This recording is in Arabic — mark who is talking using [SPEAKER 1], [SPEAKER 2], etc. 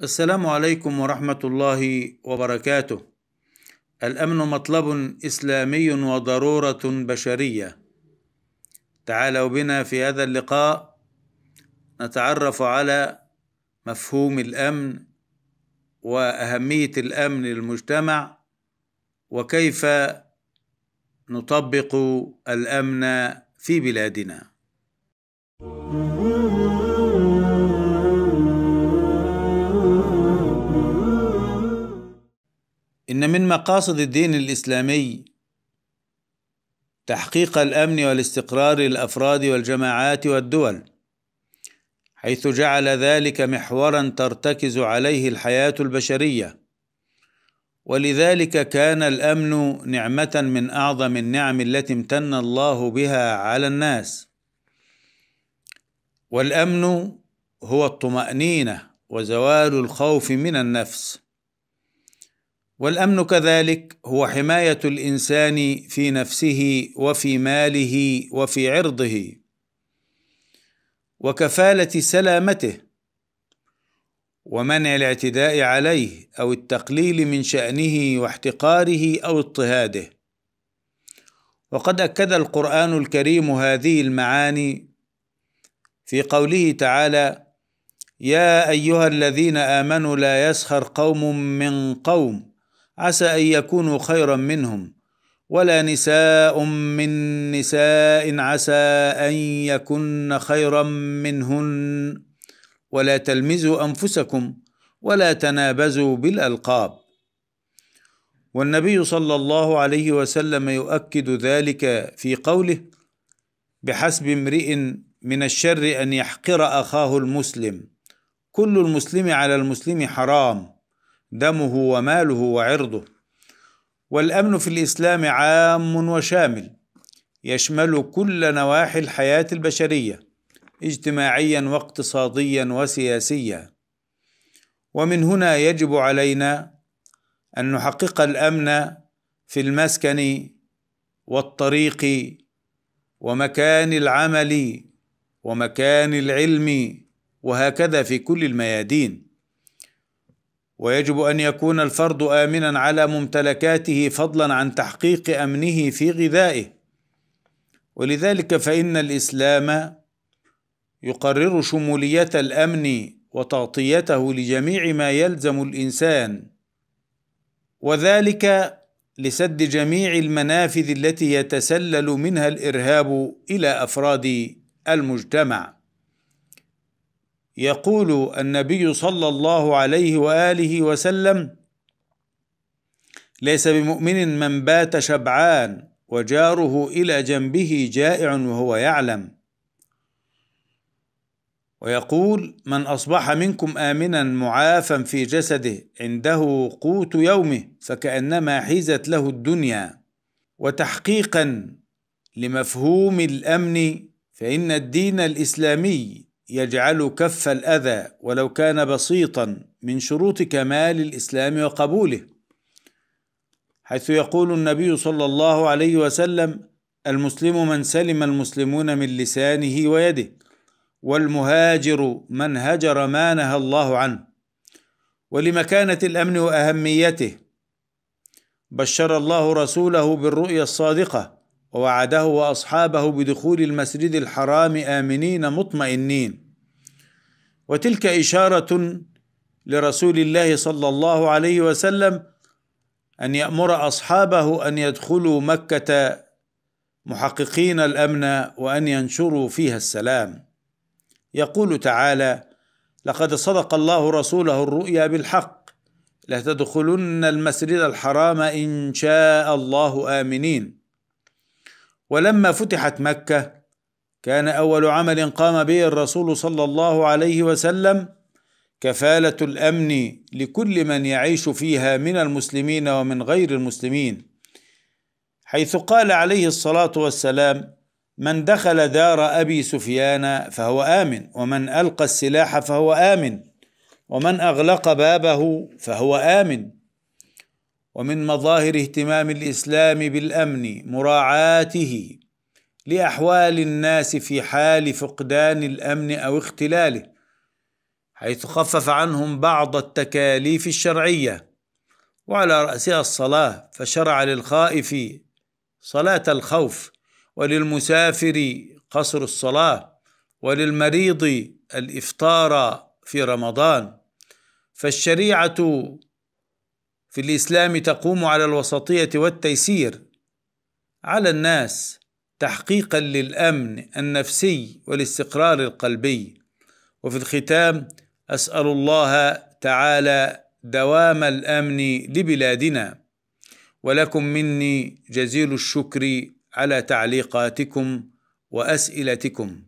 [SPEAKER 1] السلام عليكم ورحمة الله وبركاته. الأمن مطلب إسلامي وضرورة بشرية. تعالوا بنا في هذا اللقاء نتعرف على مفهوم الأمن وأهمية الأمن للمجتمع وكيف نطبق الأمن في بلادنا. إن من مقاصد الدين الإسلامي تحقيق الأمن والاستقرار للأفراد والجماعات والدول، حيث جعل ذلك محورا ترتكز عليه الحياة البشرية، ولذلك كان الأمن نعمة من أعظم النعم التي امتن الله بها على الناس. والأمن هو الطمأنينة وزوال الخوف من النفس، والأمن كذلك هو حماية الإنسان في نفسه وفي ماله وفي عرضه، وكفالة سلامته، ومنع الاعتداء عليه أو التقليل من شأنه واحتقاره أو اضطهاده. وقد أكد القرآن الكريم هذه المعاني في قوله تعالى: يا أيها الذين آمنوا لا يسخر قوم من قوم عسى أن يكونوا خيرا منهم ولا نساء من نساء عسى أن يكن خيرا منهن ولا تلمزوا أنفسكم ولا تنابزوا بالألقاب. والنبي صلى الله عليه وسلم يؤكد ذلك في قوله: بحسب امرئ من الشر أن يحقر أخاه المسلم، كل المسلم على المسلم حرام، دمه وماله وعرضه. والأمن في الإسلام عام وشامل، يشمل كل نواحي الحياة البشرية اجتماعيا واقتصاديا وسياسيا. ومن هنا يجب علينا أن نحقق الأمن في المسكن والطريق ومكان العمل ومكان العلم، وهكذا في كل الميادين. ويجب أن يكون الفرد آمنا على ممتلكاته فضلا عن تحقيق أمنه في غذائه. ولذلك فإن الإسلام يقرر شمولية الأمن وتغطيته لجميع ما يلزم الإنسان، وذلك لسد جميع المنافذ التي يتسلل منها الإرهاب إلى أفراد المجتمع. يقول النبي صلى الله عليه وآله وسلم: ليس بمؤمن من بات شبعان وجاره إلى جنبه جائع وهو يعلم. ويقول: من أصبح منكم آمنا معافا في جسده عنده قوت يومه فكأنما حيزت له الدنيا. وتحقيقا لمفهوم الأمن فإن الدين الإسلامي يجعل كف الأذى ولو كان بسيطا من شروط كمال الإسلام وقبوله، حيث يقول النبي صلى الله عليه وسلم: المسلم من سلم المسلمون من لسانه ويده، والمهاجر من هجر ما نهى الله عنه. ولمكانة الأمن وأهميته بشر الله رسوله بالرؤيا الصادقة ووعده وأصحابه بدخول المسجد الحرام آمنين مطمئنين. وتلك إشارة لرسول الله صلى الله عليه وسلم أن يأمر أصحابه أن يدخلوا مكة محققين الأمن وأن ينشروا فيها السلام. يقول تعالى: لقد صدق الله رسوله الرؤيا بالحق لتدخلن المسجد الحرام إن شاء الله آمنين. ولما فتحت مكة كان أول عمل قام به الرسول صلى الله عليه وسلم كفالة الأمن لكل من يعيش فيها من المسلمين ومن غير المسلمين، حيث قال عليه الصلاة والسلام: من دخل دار أبي سفيان فهو آمن، ومن ألقى السلاح فهو آمن، ومن أغلق بابه فهو آمن. ومن مظاهر اهتمام الإسلام بالأمن مراعاته لأحوال الناس في حال فقدان الأمن أو اختلاله، حيث خفف عنهم بعض التكاليف الشرعية، وعلى رأسها الصلاة، فشرع للخائف صلاة الخوف، وللمسافر قصر الصلاة، وللمريض الإفطار في رمضان. فالشريعة في الإسلام تقوم على الوسطية والتيسير على الناس تحقيقا للأمن النفسي والاستقرار القلبي. وفي الختام أسأل الله تعالى دوام الأمن لبلادنا، ولكم مني جزيل الشكر على تعليقاتكم وأسئلتكم.